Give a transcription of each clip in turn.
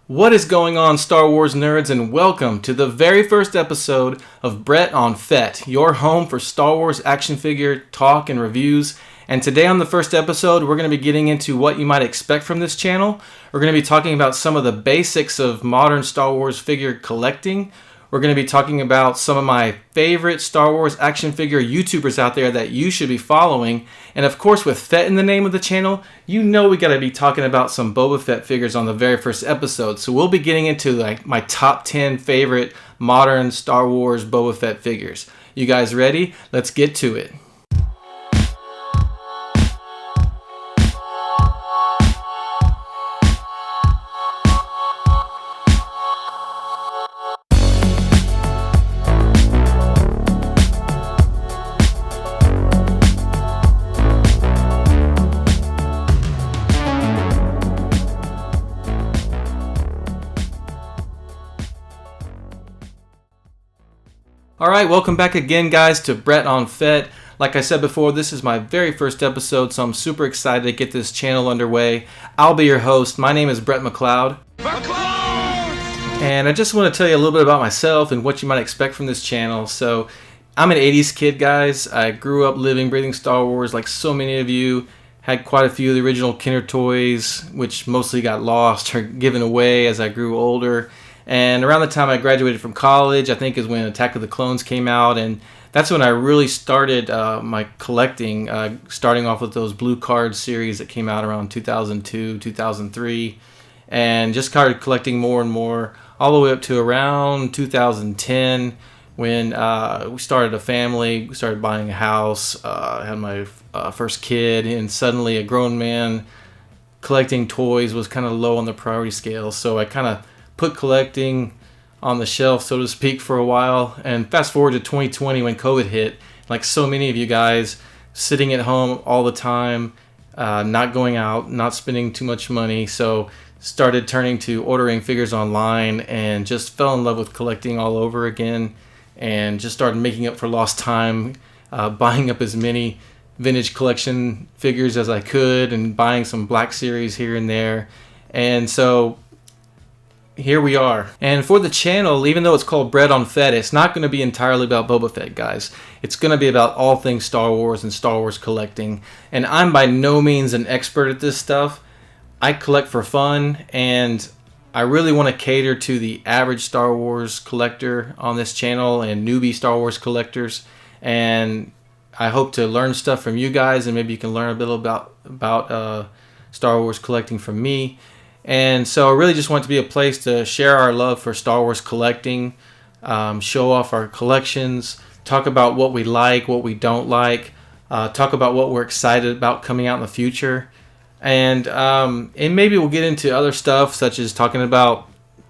What is going on, Star Wars nerds, and welcome to the very first episode of Brett on Fett, your home for Star Wars action figure talk and reviews. And today on the first episode, we're going to be getting into what you might expect from this channel. We're going to be talking about some of the basics of modern Star Wars figure collecting. We're going to be talking about some of my favorite Star Wars action figure YouTubers out there that you should be following. And of course, with Fett in the name of the channel, you know we got to be talking about some Boba Fett figures on the very first episode. So we'll be getting into my top 10 favorite modern Star Wars Boba Fett figures. You guys ready? Let's get to it. Alright, welcome back again, guys, to Brett on Fett. Like I said before, this is my very first episode, so I'm super excited to get this channel underway. I'll be your host. My name is Brett McLeod. And I just want to tell you a little bit about myself and what you might expect from this channel. So, I'm an 80s kid, guys. I grew up living, breathing Star Wars like so many of you. Had quite a few of the original Kenner toys, which mostly got lost or given away as I grew older. And around the time I graduated from college, I think is when Attack of the Clones came out, and that's when I really started my collecting, starting off with those Blue Card series that came out around 2002, 2003, and just started collecting more and more, all the way up to around 2010, when we started a family, we started buying a house, had my first kid, and suddenly a grown man collecting toys was kind of low on the priority scale, so I kind of put collecting on the shelf, so to speak, for a while. And fast forward to 2020 when COVID hit, like so many of you guys, sitting at home all the time, not going out, not spending too much money, so started turning to ordering figures online and just fell in love with collecting all over again, and just started making up for lost time, buying up as many vintage collection figures as I could and buying some Black Series here and there. And so here we are. And for the channel, even though it's called Brett on Fett, it's not going to be entirely about Boba Fett, guys. It's going to be about all things Star Wars and Star Wars collecting. And I'm by no means an expert at this stuff. I collect for fun, and I really want to cater to the average Star Wars collector on this channel and newbie Star Wars collectors. And I hope to learn stuff from you guys, and maybe you can learn a bit about Star Wars collecting from me. And so I really just want it to be a place to share our love for Star Wars collecting, show off our collections, talk about what we like, what we don't like, talk about what we're excited about coming out in the future. And maybe we'll get into other stuff, such as talking about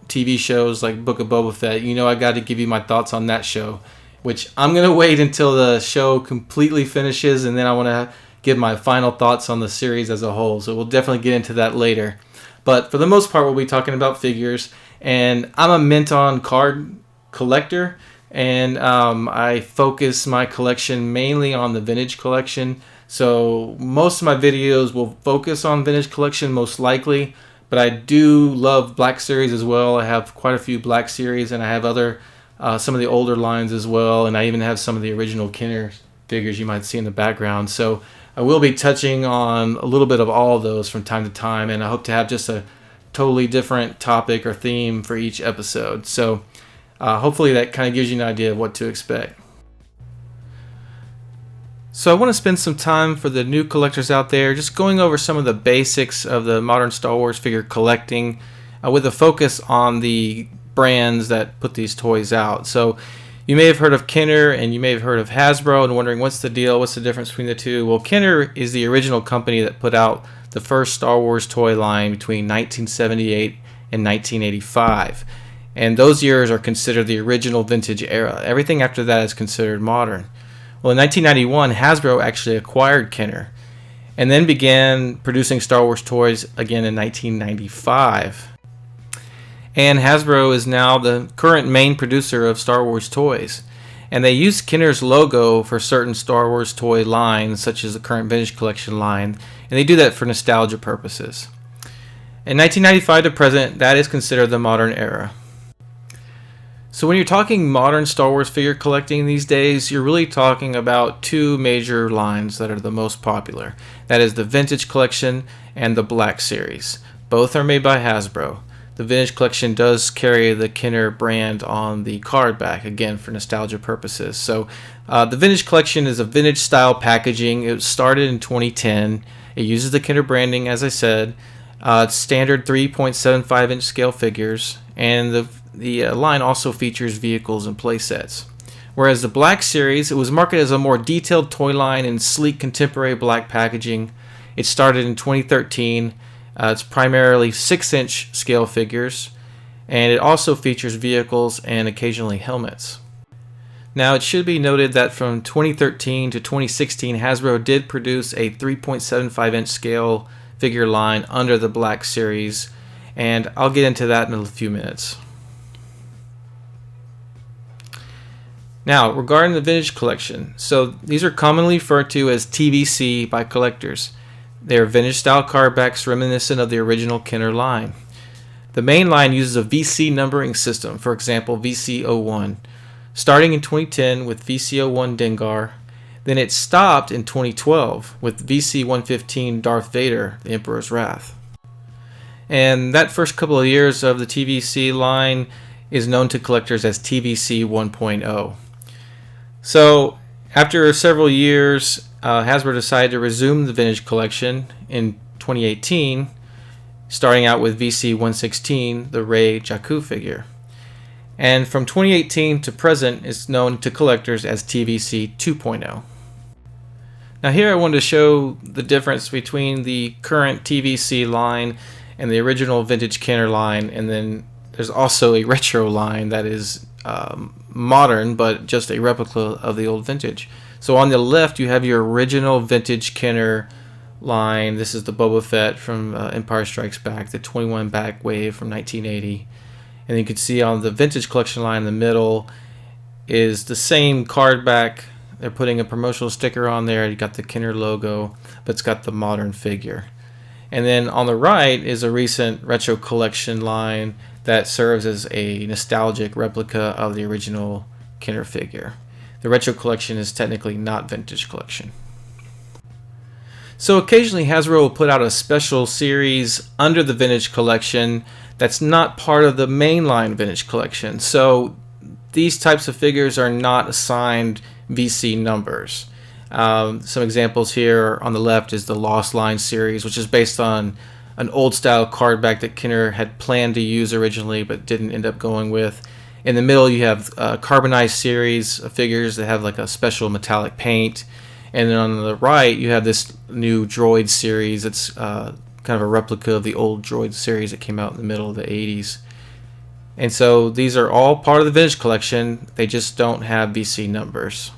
TV shows like Book of Boba Fett. You know, I got to give you my thoughts on that show, which I'm going to wait until the show completely finishes, and then I want to give my final thoughts on the series as a whole. So we'll definitely get into that later. But for the most part, we'll be talking about figures. And I'm a mint-on card collector, and I focus my collection mainly on the vintage collection. So most of my videos will focus on vintage collection, most likely. But I do love Black Series as well. I have quite a few Black Series, and I have some of the older lines as well. And I even have some of the original Kenner figures you might see in the background. So I will be touching on a little bit of all of those from time to time, and I hope to have just a totally different topic or theme for each episode. So hopefully that kind of gives you an idea of what to expect. So I want to spend some time for the new collectors out there, just going over some of the basics of the modern Star Wars figure collecting, with a focus on the brands that put these toys out. So you may have heard of Kenner, and you may have heard of Hasbro, and wondering what's the deal, what's the difference between the two. Well, Kenner is the original company that put out the first Star Wars toy line between 1978 and 1985. And those years are considered the original vintage era. Everything after that is considered modern. Well, in 1991, Hasbro actually acquired Kenner, and then began producing Star Wars toys again in 1995. And Hasbro is now the current main producer of Star Wars toys. And they use Kenner's logo for certain Star Wars toy lines, such as the current Vintage Collection line, and they do that for nostalgia purposes. In 1995 to present, that is considered the modern era. So when you're talking modern Star Wars figure collecting these days, you're really talking about two major lines that are the most popular. That is the Vintage Collection and the Black Series. Both are made by Hasbro. The Vintage Collection does carry the Kenner brand on the card back, again for nostalgia purposes. So the Vintage Collection is a vintage style packaging. It started in 2010. It uses the Kenner branding, as I said. It's standard 3.75 inch scale figures, and the line also features vehicles and playsets. Whereas the Black Series, it was marketed as a more detailed toy line in sleek contemporary black packaging. It started in 2013. It's primarily 6-inch scale figures, and it also features vehicles and occasionally helmets. Now, it should be noted that from 2013 to 2016, Hasbro did produce a 3.75 inch scale figure line under the Black Series, and I'll get into that in a few minutes. Now, regarding the Vintage Collection, so these are commonly referred to as TVC by collectors. They are vintage style card backs reminiscent of the original Kenner line. The main line uses a VC numbering system, for example VC01, starting in 2010 with VC01 Dengar. Then it stopped in 2012 with VC115 Darth Vader, the Emperor's Wrath. And that first couple of years of the TVC line is known to collectors as TVC 1.0. So after several years, Hasbro decided to resume the Vintage Collection in 2018, starting out with VC116, the Rey Jakku figure. And from 2018 to present is known to collectors as TVC 2.0. Now here I wanted to show the difference between the current TVC line and the original Vintage Kenner line, and then there's also a retro line that is modern but just a replica of the old Vintage. So on the left you have your original Vintage Kenner line. This is the Boba Fett from Empire Strikes Back, the 21 back wave from 1980. And you can see on the Vintage Collection line in the middle is the same card back. They're putting a promotional sticker on there. You got the Kenner logo, but it's got the modern figure. And then on the right is a recent retro collection line that serves as a nostalgic replica of the original Kenner figure. The retro collection is technically not Vintage Collection. So occasionally Hasbro will put out a special series under the Vintage Collection that's not part of the mainline Vintage Collection. So these types of figures are not assigned VC numbers. Some examples here on the left is the Lost Line series, which is based on an old style card back that Kenner had planned to use originally but didn't end up going with. In the middle you have a carbonized series of figures that have like a special metallic paint. And then on the right you have this new droid series. It's kind of a replica of the old droid series that came out in the middle of the 80s. And so these are all part of the Vintage Collection. They just don't have VC numbers.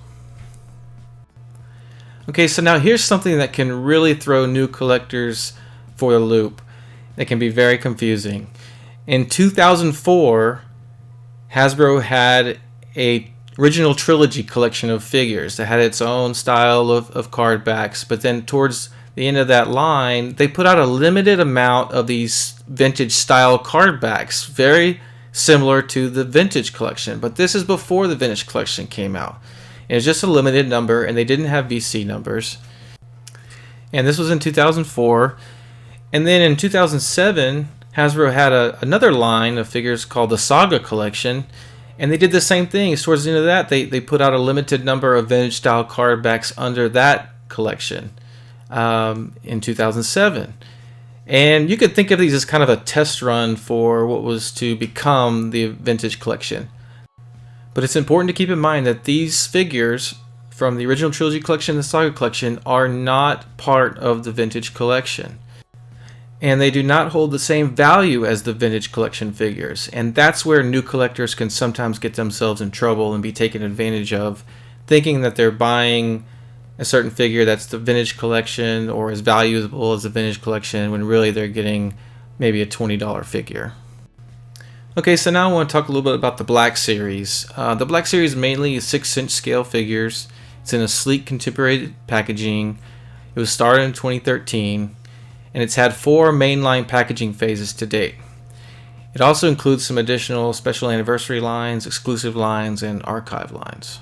Okay, so now here's something that can really throw new collectors for a loop. It can be very confusing. In 2004, Hasbro had a original trilogy collection of figures that had its own style of card backs, but then towards the end of that line, they put out a limited amount of these vintage style card backs, very similar to the Vintage Collection, but this is before the Vintage Collection came out. It was just a limited number, and they didn't have VC numbers. And this was in 2004. And then in 2007, Hasbro had another line of figures called the Saga Collection, and they did the same thing. Towards the end of that, they put out a limited number of vintage style card backs under that collection in 2007. And you could think of these as kind of a test run for what was to become the Vintage Collection. But it's important to keep in mind that these figures from the original Trilogy Collection and the Saga Collection are not part of the Vintage Collection. And they do not hold the same value as the Vintage Collection figures. And that's where new collectors can sometimes get themselves in trouble and be taken advantage of, thinking that they're buying a certain figure that's the Vintage Collection or as valuable as the Vintage Collection, when really they're getting maybe a $20 figure. Okay, so now I want to talk a little bit about the Black Series. The Black Series mainly is 6-inch scale figures. It's in a sleek contemporary packaging. It was started in 2013. and it's had 4 mainline packaging phases to date. It also includes some additional special anniversary lines, exclusive lines, and archive lines.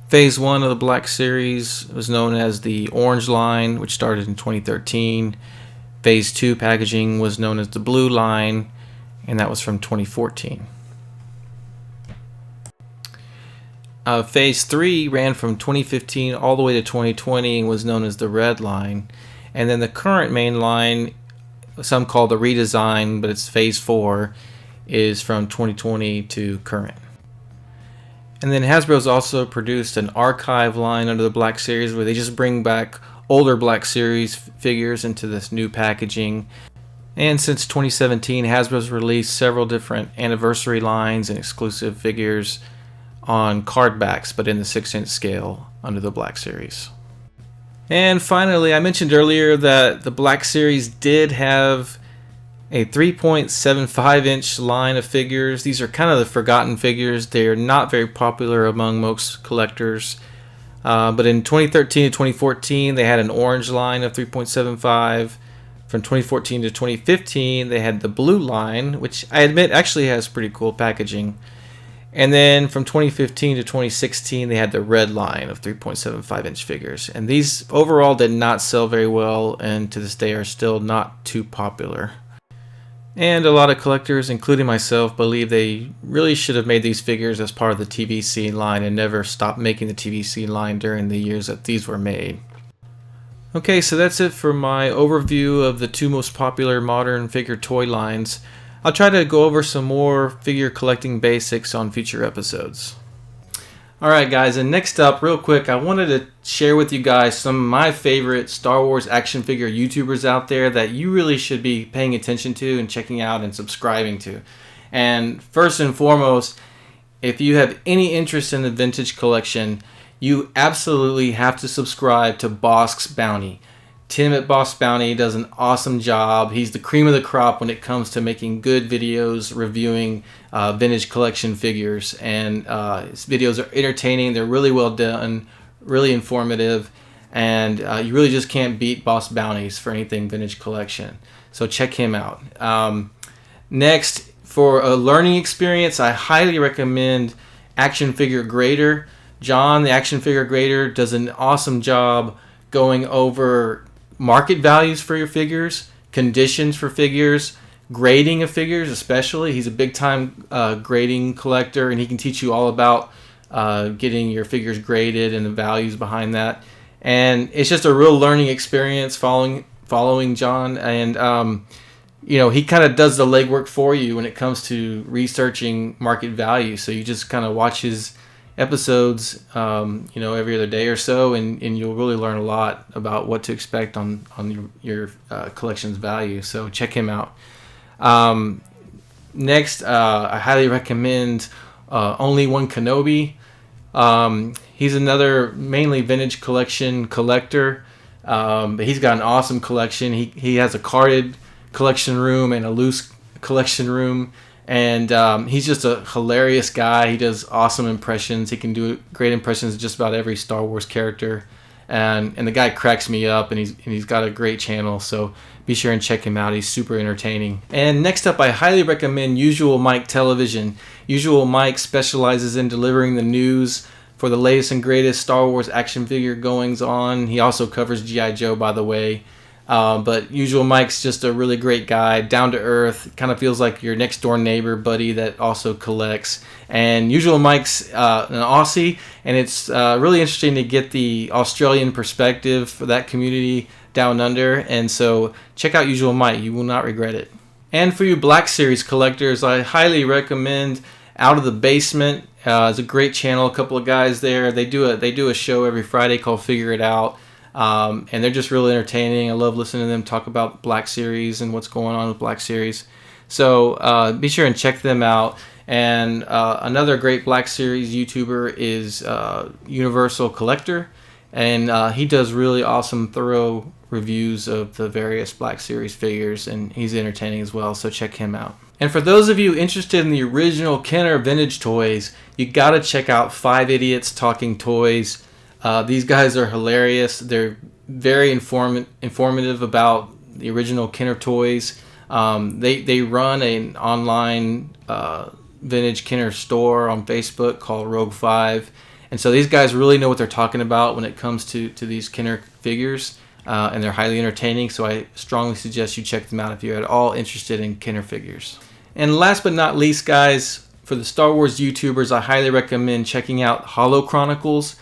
Phase 1 of the Black Series was known as the Orange line, which started in 2013. Phase 2 packaging was known as the Blue line, and that was from 2014. Phase 3 ran from 2015 all the way to 2020 and was known as the Red line. And then the current main line, some call the redesign, but it's Phase 4, is from 2020 to current. And then Hasbro's also produced an archive line under the Black Series where they just bring back older Black Series figures into this new packaging. And since 2017, Hasbro's released several different anniversary lines and exclusive figures on card backs, but in the 6-inch scale under the Black Series. And finally, I mentioned earlier that the Black Series did have a 3.75-inch line of figures. These are kind of the forgotten figures. They are not very popular among most collectors. But in 2013 to 2014, they had an orange line of 3.75. From 2014 to 2015, they had the blue line, which I admit actually has pretty cool packaging. And then from 2015 to 2016, they had the red line of 3.75-inch figures. And these overall did not sell very well, and to this day are still not too popular. And a lot of collectors, including myself, believe they really should have made these figures as part of the TVC line and never stopped making the TVC line during the years that these were made. Okay, so that's it for my overview of the 2 most popular modern figure toy lines. I'll try to go over some more figure collecting basics on future episodes. Alright guys, and next up, real quick, I wanted to share with you guys some of my favorite Star Wars action figure YouTubers out there that you really should be paying attention to and checking out and subscribing to. And first and foremost, if you have any interest in the vintage collection, you absolutely have to subscribe to Bosk's Bounty. Tim at Boss Bounty does an awesome job. He's the cream of the crop when it comes to making good videos reviewing vintage collection figures. And his videos are entertaining. They're really well done, really informative. And you really just can't beat Boss Bounties for anything vintage collection. So check him out. Next, for a learning experience, I highly recommend Action Figure Grader. John, the Action Figure Grader, does an awesome job going over market values for your figures, conditions for figures, grading of figures especially. He's a big time grading collector, and he can teach you all about getting your figures graded and the values behind that. And it's just a real learning experience following John. And you know, he kind of does the legwork for you when it comes to researching market value. So you just kind of watch his episodes, you know, every other day or so, and you'll really learn a lot about what to expect on your collection's value. So check him out. Next, I highly recommend Only One Kenobi. He's another mainly vintage collection collector, but he's got an awesome collection. He has a carded collection room and a loose collection room. And he's just a hilarious guy. He does awesome impressions. He can do great impressions of just about every Star Wars character. And the guy cracks me up, and he's got a great channel. So be sure and check him out. He's super entertaining. And next up, I highly recommend Usual Mike Television. Usual Mike specializes in delivering the news for the latest and greatest Star Wars action figure goings on. He also covers G.I. Joe, by the way. But Usual Mike's just a really great guy, down to earth, kind of feels like your next door neighbor buddy that also collects. And Usual Mike's an Aussie, and it's really interesting to get the Australian perspective for that community down under. And so check out Usual Mike, you will not regret it. And for you Black Series collectors, I highly recommend Out of the Basement. It's a great channel, a couple of guys there. They do a show every Friday called Figure It Out. And they're just really entertaining. I love listening to them talk about Black Series and what's going on with Black Series. So be sure and check them out. And another great Black Series YouTuber is Universal Collector. And he does really awesome, thorough reviews of the various Black Series figures. And he's entertaining as well, so check him out. And for those of you interested in the original Kenner vintage toys, you got to check out 5 Idiots Talking Toys. These guys are hilarious. They're very informative about the original Kenner toys. They run an online vintage Kenner store on Facebook called Rogue 5. And so these guys really know what they're talking about when it comes to these Kenner figures. And they're highly entertaining, so I strongly suggest you check them out if you're at all interested in Kenner figures. And last but not least, guys, for the Star Wars YouTubers, I highly recommend checking out Holo Chronicles.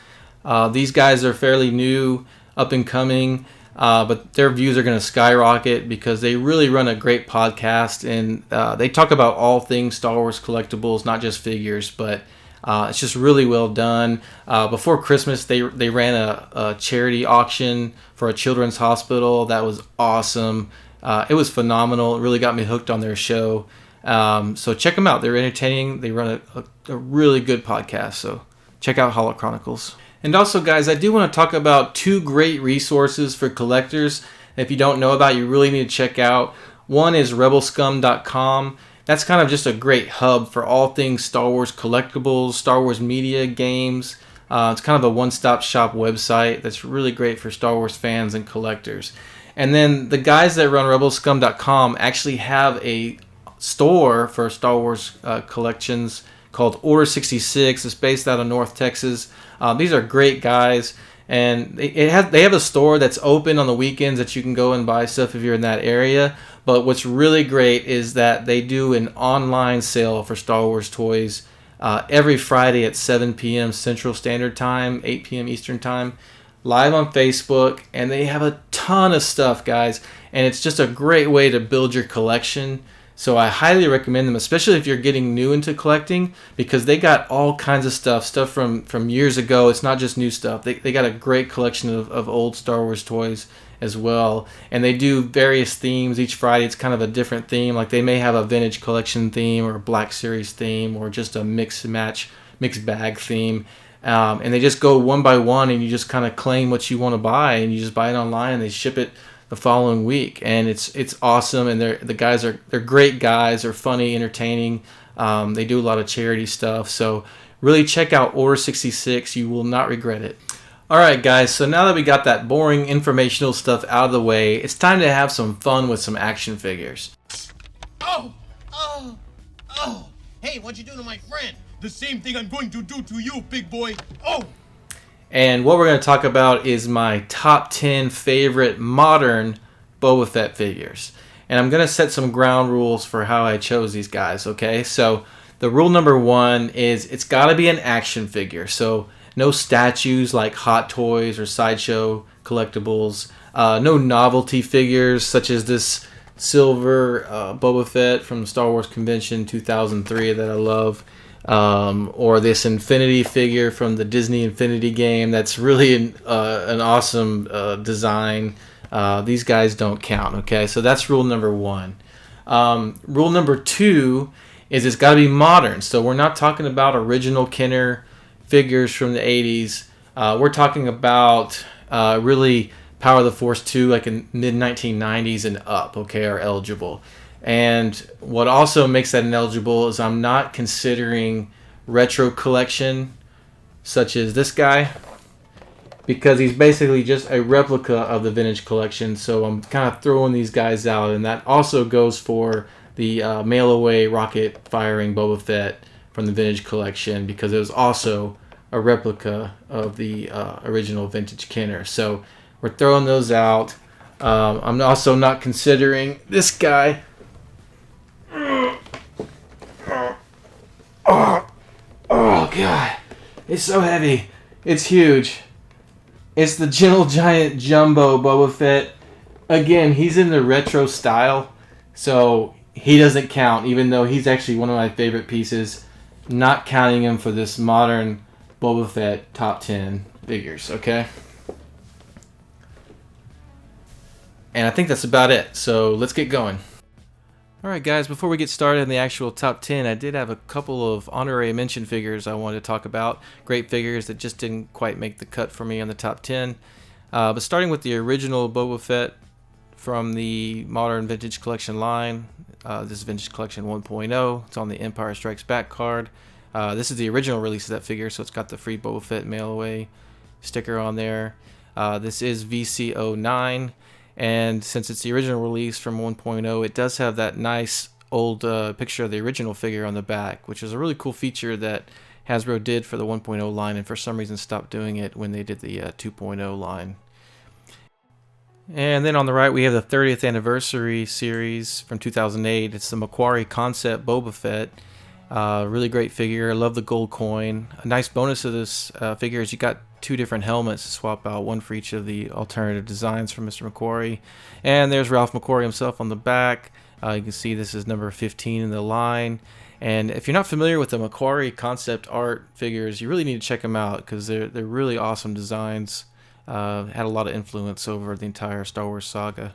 These guys are fairly new, up and coming, but their views are going to skyrocket because they really run a great podcast, and they talk about all things Star Wars collectibles, not just figures, but it's just really well done. Before Christmas, they ran a charity auction for a children's hospital. That was awesome. It was phenomenal. It really got me hooked on their show. So check them out. They're entertaining. They run a really good podcast. So check out Holo Chronicles. And also, guys, I do want to talk about two great resources for collectors. If you don't know about, you really need to check out. One is rebelscum.com. That's kind of just a great hub for all things Star Wars collectibles, Star Wars media, games. It's kind of a one-stop shop website that's really great for Star Wars fans and collectors. And then the guys that run rebelscum.com actually have a store for Star Wars collections called Order 66. It's based out of North Texas. These are great guys. And they have a store that's open on the weekends that you can go and buy stuff if you're in that area. But what's really great is that they do an online sale for Star Wars toys every Friday at 7 p.m. Central Standard Time, 8 p.m. Eastern Time, live on Facebook. And they have a ton of stuff, guys. And it's just a great way to build your collection. So I highly recommend them, especially if you're getting new into collecting, because they got all kinds of stuff from years ago. It's not just new stuff. They got a great collection of old Star Wars toys as well. And they do various themes each Friday. It's kind of a different theme. Like they may have a vintage collection theme or a Black Series theme or just a mix bag theme. And they just go one by one, and you just kind of claim what you want to buy, and you just buy it online, and they ship it the following week. And it's awesome. And they're great guys. They're funny, entertaining. They do a lot of charity stuff. So really check out Order 66. You will not regret it. All right, guys. So now that we got that boring informational stuff out of the way, it's time to have some fun with some action figures. Oh! Hey, what'd you do to my friend? The same thing I'm going to do to you, big boy. Oh! And what we're going to talk about is my top 10 favorite modern Boba Fett figures. And I'm going to set some ground rules for how I chose these guys, okay? So the rule number one is it's got to be an action figure. So no statues like Hot Toys or Sideshow collectibles. No novelty figures such as this silver Boba Fett from Star Wars Convention 2003 that I love. Or this Infinity figure from the Disney Infinity game. That's really an awesome design. These guys don't count, okay? So that's rule number one. Rule number two is it's got to be modern. So we're not talking about original Kenner figures from the 80s. We're talking about really Power of the Force 2, like in mid-1990s and up, okay, are eligible. And what also makes that ineligible is I'm not considering retro collection, such as this guy, because he's basically just a replica of the vintage collection. So I'm kind of throwing these guys out, and that also goes for the mail-away rocket-firing Boba Fett from the vintage collection, because it was also a replica of the original vintage Kenner. So we're throwing those out. I'm also not considering this guy. Oh god, it's so heavy. It's huge. It's the Gentle Giant Jumbo Boba Fett. Again, he's in the retro style, so he doesn't count, even though he's actually one of my favorite pieces. Not counting him for this modern Boba Fett top 10 figures, okay? And I think that's about it, so let's get going. Alright guys, before we get started in the actual top 10, I did have a couple of honorary mention figures I wanted to talk about. Great figures that just didn't quite make the cut for me on the top 10. But starting with the original Boba Fett from the Modern Vintage Collection line. This is Vintage Collection 1.0. It's on the Empire Strikes Back card. This is the original release of that figure, so it's got the free Boba Fett mail-away sticker on there. This is VC09, and since it's the original release from 1.0, it does have that nice old picture of the original figure on the back, which is a really cool feature that Hasbro did for the 1.0 line, and for some reason stopped doing it when they did the 2.0 line. And then on the right we have the 30th anniversary series from 2008. It's the Macquarie Concept Boba Fett. Really great figure. I love the gold coin. A nice bonus of this figure is you got 2 different helmets to swap out, one for each of the alternative designs from Mr. Macquarie. And there's Ralph McQuarrie himself on the back. You can see this is number 15 in the line. And if you're not familiar with the Macquarie concept art figures, you really need to check them out because they're really awesome designs. Had a lot of influence over the entire Star Wars saga.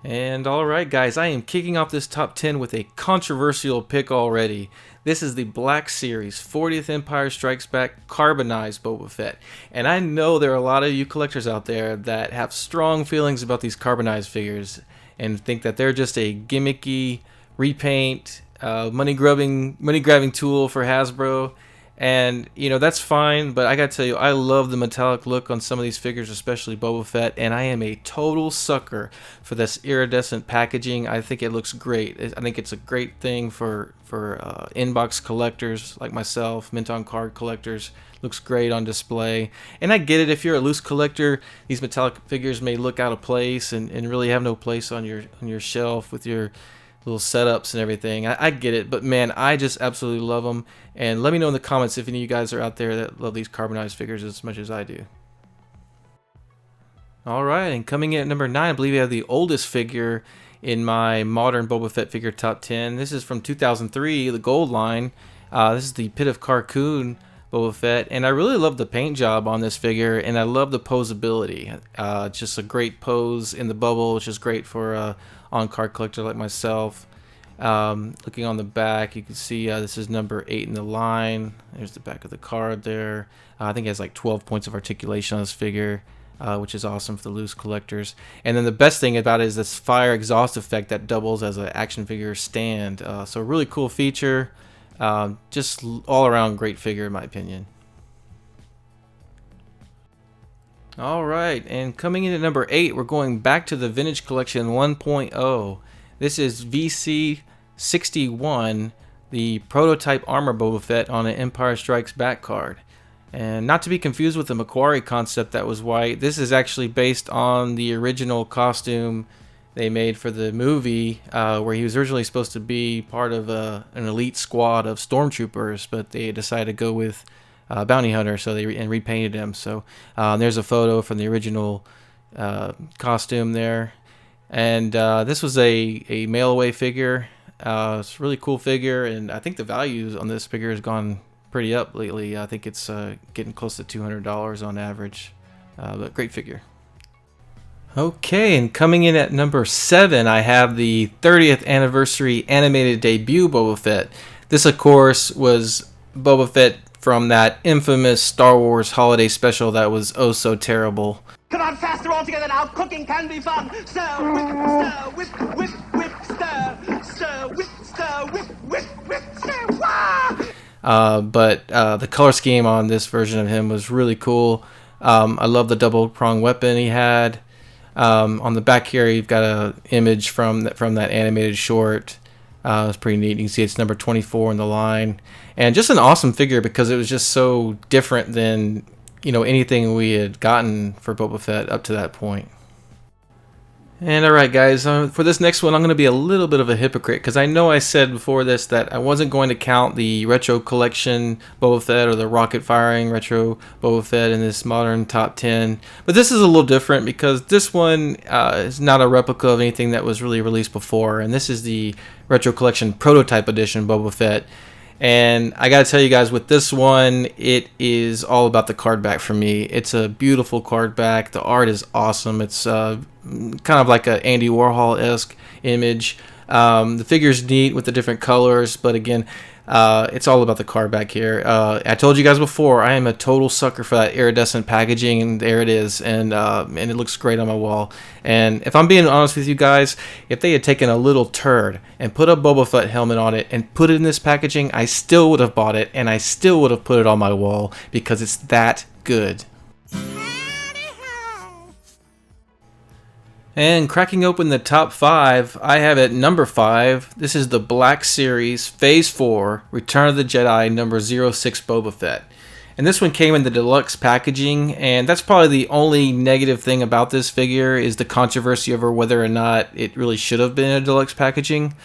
And alright guys, I am kicking off this top 10 with a controversial pick already. This is the Black Series 40th Empire Strikes Back carbonized Boba Fett. And I know there are a lot of you collectors out there that have strong feelings about these carbonized figures and think that they're just a gimmicky repaint, money grabbing tool for Hasbro. And you know, that's fine, but I gotta tell you, I love the metallic look on some of these figures, especially Boba Fett, and I am a total sucker for this iridescent packaging. I think it looks great. I think it's a great thing for inbox collectors like myself, mint on card collectors. Looks great on display. And I get it, if you're a loose collector, these metallic figures may look out of place and really have no place on your shelf with your little setups and everything. I get it, but man, I just absolutely love them. And let me know in the comments if any of you guys are out there that love these carbonized figures as much as I do. Alright, and coming in at number 9, I believe we have the oldest figure in my modern Boba Fett figure top 10. This is from 2003, the gold line. This is the Pit of Carkoon Boba Fett, and I really love the paint job on this figure, and I love the posability. Just a great pose in the bubble, which is great for on-card collector like myself. Looking on the back, you can see this is number 8 in the line. There's the back of the card there. I think it has like 12 points of articulation on this figure, which is awesome for the loose collectors. And then the best thing about it is this fire exhaust effect that doubles as an action figure stand. So a really cool feature. Just all around great figure in my opinion. Alright, and coming in at number 8, we're going back to the Vintage Collection 1.0. This is VC61, the prototype armor Boba Fett on an Empire Strikes Back card. And not to be confused with the Macquarie concept that was white, this is actually based on the original costume they made for the movie, where he was originally supposed to be part of an elite squad of stormtroopers, but they decided to go with bounty hunter, so they repainted him. So there's a photo from the original costume there, and this was a mail away figure. It's a really cool figure, and I think the value on this figure has gone pretty up lately. I think it's getting close to $200 on average, but great figure. Okay, and coming in at number 7, I have the 30th anniversary animated debut Boba Fett. This, of course, was Boba Fett from that infamous Star Wars holiday special that was oh so terrible. Come on, faster all together now. Cooking can be fun. Stir, whip, whip, whip, stir, whip, stir. Wah! But the color scheme on this version of him was really cool. I love the double prong weapon he had. On the back here, you've got an image from that animated short. It's pretty neat. You can see it's number 24 in the line, and just an awesome figure because it was just so different than anything we had gotten for Boba Fett up to that point. And alright guys, for this next one I'm going to be a little bit of a hypocrite because I know I said before this that I wasn't going to count the retro collection Boba Fett or the rocket firing retro Boba Fett in this modern top 10, but this is a little different because this one is not a replica of anything that was really released before, and this is the retro collection prototype edition Boba Fett. And I gotta tell you guys, with this one, it is all about the card back for me. It's a beautiful card back. The art is awesome. It's kind of like a Andy Warhol-esque image. The figure's neat with the different colors, but again, it's all about the card back here. I told you guys before, I am a total sucker for that iridescent packaging, and there it is, and it looks great on my wall. And if I'm being honest with you guys, if they had taken a little turd and put a Boba Fett helmet on it and put it in this packaging, I still would have bought it, and I still would have put it on my wall because it's that good. And cracking open the top 5, I have at number 5, this is the Black Series Phase 4 Return of the Jedi number 06 Boba Fett. And this one came in the deluxe packaging, and that's probably the only negative thing about this figure is the controversy over whether or not it really should have been a deluxe packaging.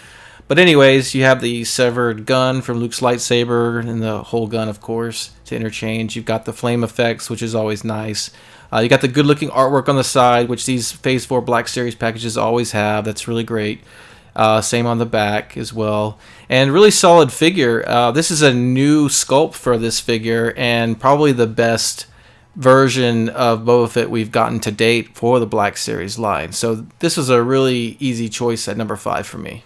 But anyways, you have the severed gun from Luke's lightsaber and the whole gun, of course, to interchange. You've got the flame effects, which is always nice. You got the good-looking artwork on the side, which these Phase 4 Black Series packages always have. That's really great. Same on the back as well. And really solid figure. This is a new sculpt for this figure, and probably the best version of Boba Fett we've gotten to date for the Black Series line. So this was a really easy choice at number 5 for me.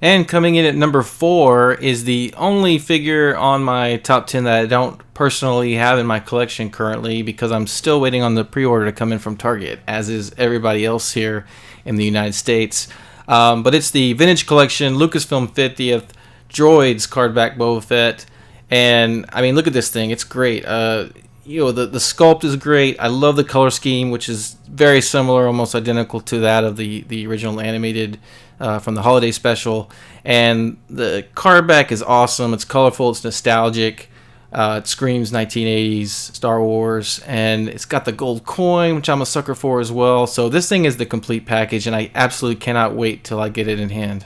And coming in at number 4 is the only figure on my top 10 that I don't personally have in my collection currently because I'm still waiting on the pre-order to come in from Target, as is everybody else here in the United States. But it's the Vintage Collection Lucasfilm 50th Droids cardback Boba Fett. And I mean, look at this thing. It's great. The sculpt is great. I love the color scheme, which is very similar, almost identical to that of the original animated from the holiday special. And the card back is awesome. It's colorful. It's nostalgic. It screams 1980s Star Wars. And it's got the gold coin, which I'm a sucker for as well. So this thing is the complete package, and I absolutely cannot wait till I get it in hand.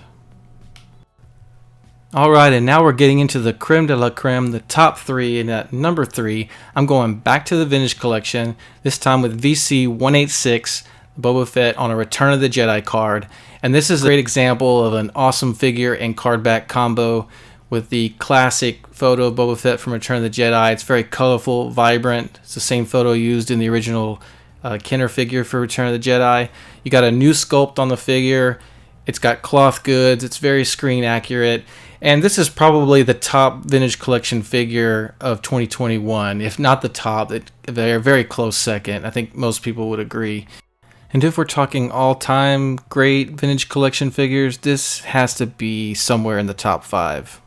Alright, and now we're getting into the creme de la creme, the top 3, and at number 3, I'm going back to the Vintage Collection, this time with VC 186, Boba Fett on a Return of the Jedi card. And this is a great example of an awesome figure and card back combo with the classic photo of Boba Fett from Return of the Jedi. It's very colorful, vibrant. It's the same photo used in the original Kenner figure for Return of the Jedi. You got a new sculpt on the figure. It's got cloth goods. It's very screen accurate. And this is probably the top Vintage Collection figure of 2021. If not the top, they're a very close second. I think most people would agree. And if we're talking all-time great Vintage Collection figures, this has to be somewhere in the top 5.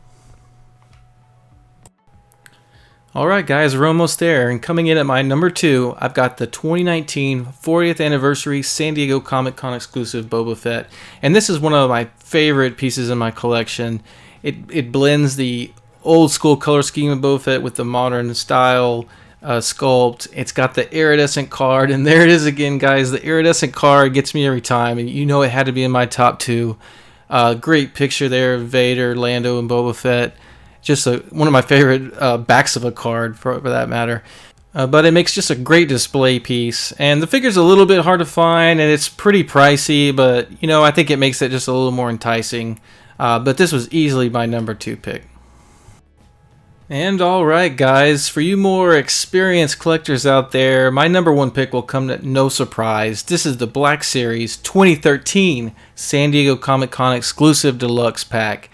Alright guys, we're almost there, and coming in at my number 2, I've got the 2019 40th Anniversary San Diego Comic-Con exclusive Boba Fett. And this is one of my favorite pieces in my collection. It blends the old school color scheme of Boba Fett with the modern style sculpt. It's got the iridescent card, and there it is again, guys. The iridescent card gets me every time, and you know it had to be in my top 2. Great picture there of Vader, Lando, and Boba Fett. Just one of my favorite backs of a card, for that matter. But it makes just a great display piece. And the figure's a little bit hard to find, and it's pretty pricey, but you know, I think it makes it just a little more enticing. But this was easily my number 2 pick. And alright guys, for you more experienced collectors out there, my number 1 pick will come at no surprise. This is the Black Series 2013 San Diego Comic-Con exclusive deluxe pack.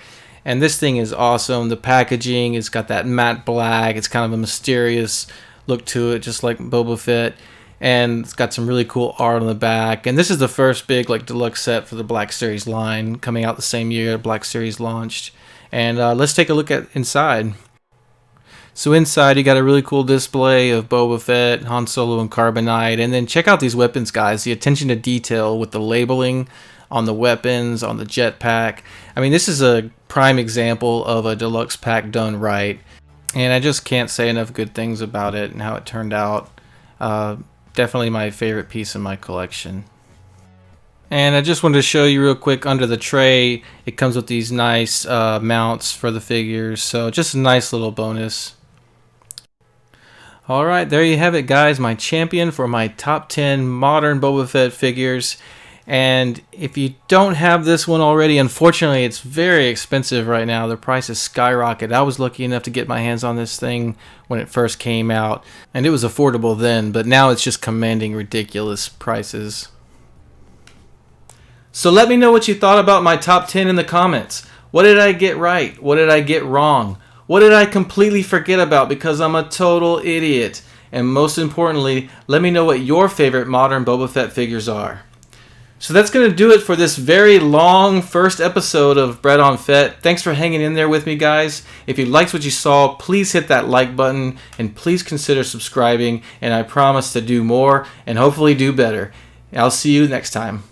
And this thing is awesome. The packaging, it's got that matte black. It's kind of a mysterious look to it, just like Boba Fett. And it's got some really cool art on the back. And this is the first big deluxe set for the Black Series line, coming out the same year Black Series launched. And let's take a look at inside. So inside you got a really cool display of Boba Fett, Han Solo, and Carbonite. And then check out these weapons, guys. The attention to detail with the labeling on the weapons, on the jetpack. I mean, this is a prime example of a deluxe pack done right. And I just can't say enough good things about it and how it turned out. Definitely my favorite piece in my collection. And I just wanted to show you real quick under the tray, it comes with these nice mounts for the figures. So just a nice little bonus. Alright, there you have it guys, my champion for my top 10 modern Boba Fett figures. And if you don't have this one already, unfortunately it's very expensive right now. The price is skyrocketed. I was lucky enough to get my hands on this thing when it first came out, and it was affordable then, but now it's just commanding ridiculous prices. So let me know what you thought about my top 10 in the comments. What did I get right? What did I get wrong? What did I completely forget about because I'm a total idiot? And most importantly, let me know what your favorite modern Boba Fett figures are. So that's going to do it for this very long first episode of Bread on Fett. Thanks for hanging in there with me, guys. If you liked what you saw, please hit that like button and please consider subscribing. And I promise to do more and hopefully do better. I'll see you next time.